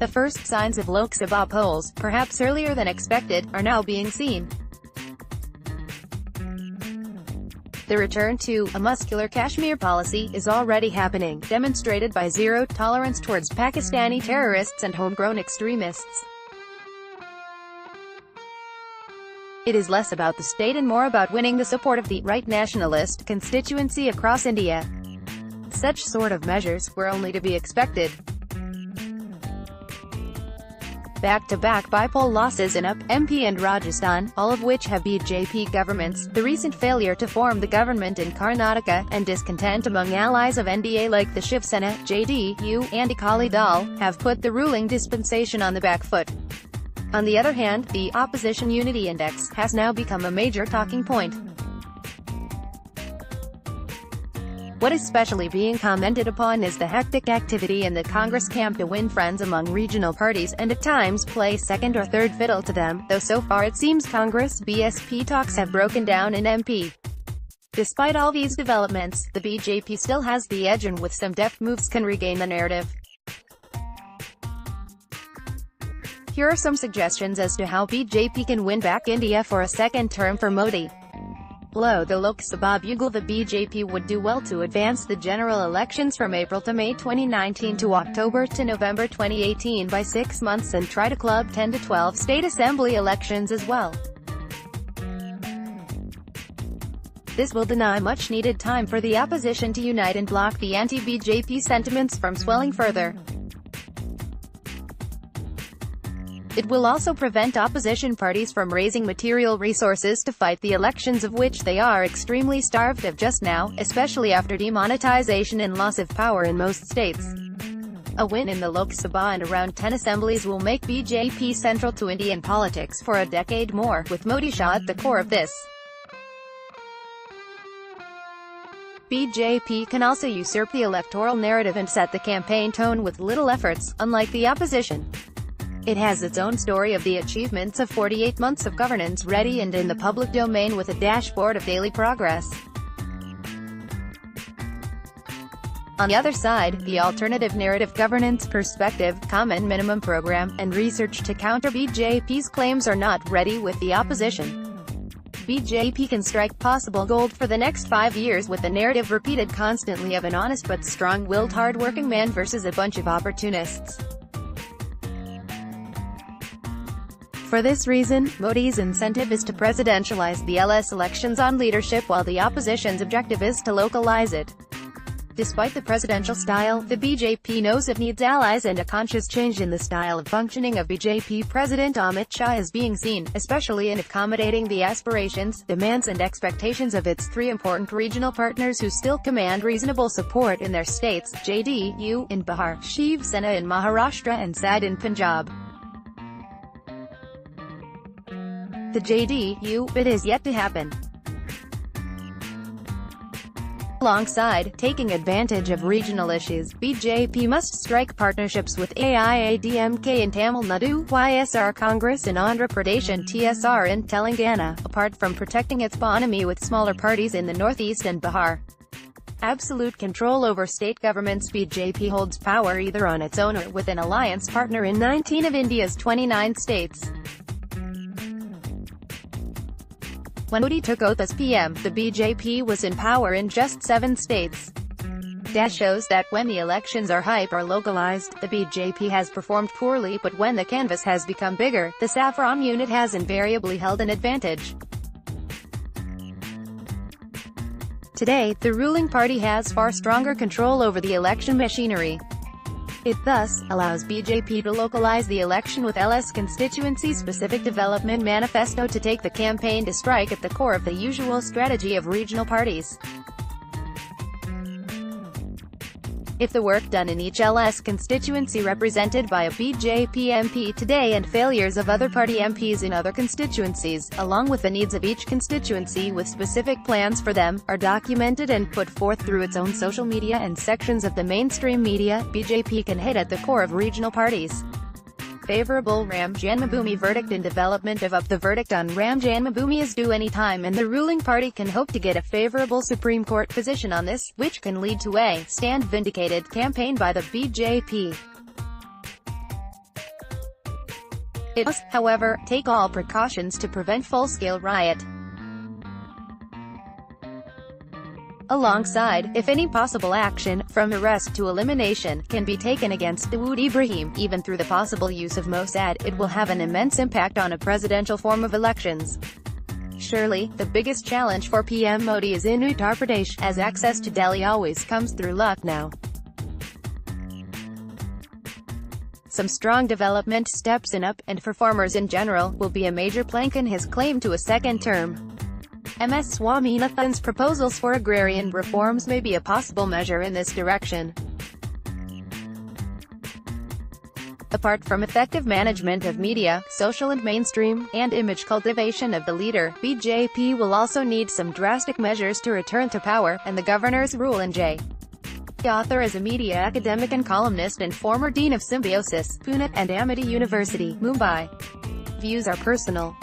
The first signs of Lok Sabha polls, perhaps earlier than expected, are now being seen. The return to a muscular Kashmir policy is already happening, demonstrated by zero tolerance towards Pakistani terrorists and homegrown extremists. It is less about the state and more about winning the support of the right nationalist constituency across India. Such sort of measures were only to be expected. Back-to-back by-poll losses in UP, MP and Rajasthan, all of which have BJP governments, the recent failure to form the government in Karnataka, and discontent among allies of NDA like the Shiv Sena, JDU, and Akali Dal, have put the ruling dispensation on the back foot. On the other hand, the Opposition Unity Index has now become a major talking point. What is especially being commented upon is the hectic activity in the Congress camp to win friends among regional parties, and at times play second or third fiddle to them, though so far it seems Congress BSP talks have broken down in MP. Despite all these developments, the BJP still has the edge and with some deft moves can regain the narrative. Here are some suggestions as to how BJP can win back India for a second term for Modi. Blow the Lok Sabha bugle. The BJP would do well to advance the general elections from April to May 2019 to October to November 2018 by 6 months and try to club 10 to 12 state assembly elections as well. This will deny much-needed time for the opposition to unite and block the anti-BJP sentiments from swelling further. It will also prevent opposition parties from raising material resources to fight the elections, of which they are extremely starved of just now, especially after demonetization and loss of power in most states. A win in the Lok Sabha and around 10 assemblies will make BJP central to Indian politics for a decade more, with Modi Shah at the core of this. BJP can also usurp the electoral narrative and set the campaign tone with little efforts, unlike the opposition. It has its own story of the achievements of 48 months of governance ready and in the public domain with a dashboard of daily progress. On the other side, the alternative narrative, governance perspective, common minimum program, and research to counter BJP's claims are not ready with the opposition. BJP can strike possible gold for the next 5 years with the narrative repeated constantly of an honest but strong-willed hard-working man versus a bunch of opportunists. For this reason, Modi's incentive is to presidentialize the LS elections on leadership while the opposition's objective is to localize it. Despite the presidential style, the BJP knows it needs allies, and a conscious change in the style of functioning of BJP President Amit Shah is being seen, especially in accommodating the aspirations, demands and expectations of its three important regional partners who still command reasonable support in their states, JDU in Bihar, Shiv Sena in Maharashtra and SAD in Punjab. The JDU bit is yet to happen. Alongside taking advantage of regional issues, BJP must strike partnerships with AIADMK in Tamil Nadu, YSR Congress in Andhra Pradesh and TSR in Telangana, apart from protecting its autonomy with smaller parties in the Northeast and Bihar. Absolute control over state governments. BJP holds power either on its own or with an alliance partner in 19 of India's 29 states. When Modi took oath as PM, the BJP was in power in just 7 states. That shows that when the elections are hype or localized, the BJP has performed poorly, but when the canvas has become bigger, the saffron unit has invariably held an advantage. Today, the ruling party has far stronger control over the election machinery. It thus allows BJP to localize the election with LS constituency-specific development manifesto to take the campaign to strike at the core of the usual strategy of regional parties. If the work done in each LS constituency represented by a BJP MP today and failures of other party MPs in other constituencies, along with the needs of each constituency with specific plans for them, are documented and put forth through its own social media and sections of the mainstream media, BJP can hit at the core of regional parties. Favorable Ram Janmabhoomi verdict in development of UP. The verdict on Ram Janmabhoomi is due any time, and the ruling party can hope to get a favorable Supreme Court position on this, which can lead to a stand vindicated campaign by the BJP. It must, however, take all precautions to prevent full-scale riot. Alongside, if any possible action, from arrest to elimination, can be taken against Dawood Ibrahim, even through the possible use of Mossad, it will have an immense impact on a presidential form of elections. Surely, the biggest challenge for PM Modi is in Uttar Pradesh, as access to Delhi always comes through Lucknow. Some strong development steps in UP, and for farmers in general, will be a major plank in his claim to a second term. MS Swaminathan's proposals for agrarian reforms may be a possible measure in this direction. Apart from effective management of media, social and mainstream, and image cultivation of the leader, BJP will also need some drastic measures to return to power, and the governor's rule in J. The author is a media academic and columnist and former dean of Symbiosis, Pune, and Amity University, Mumbai. Views are personal.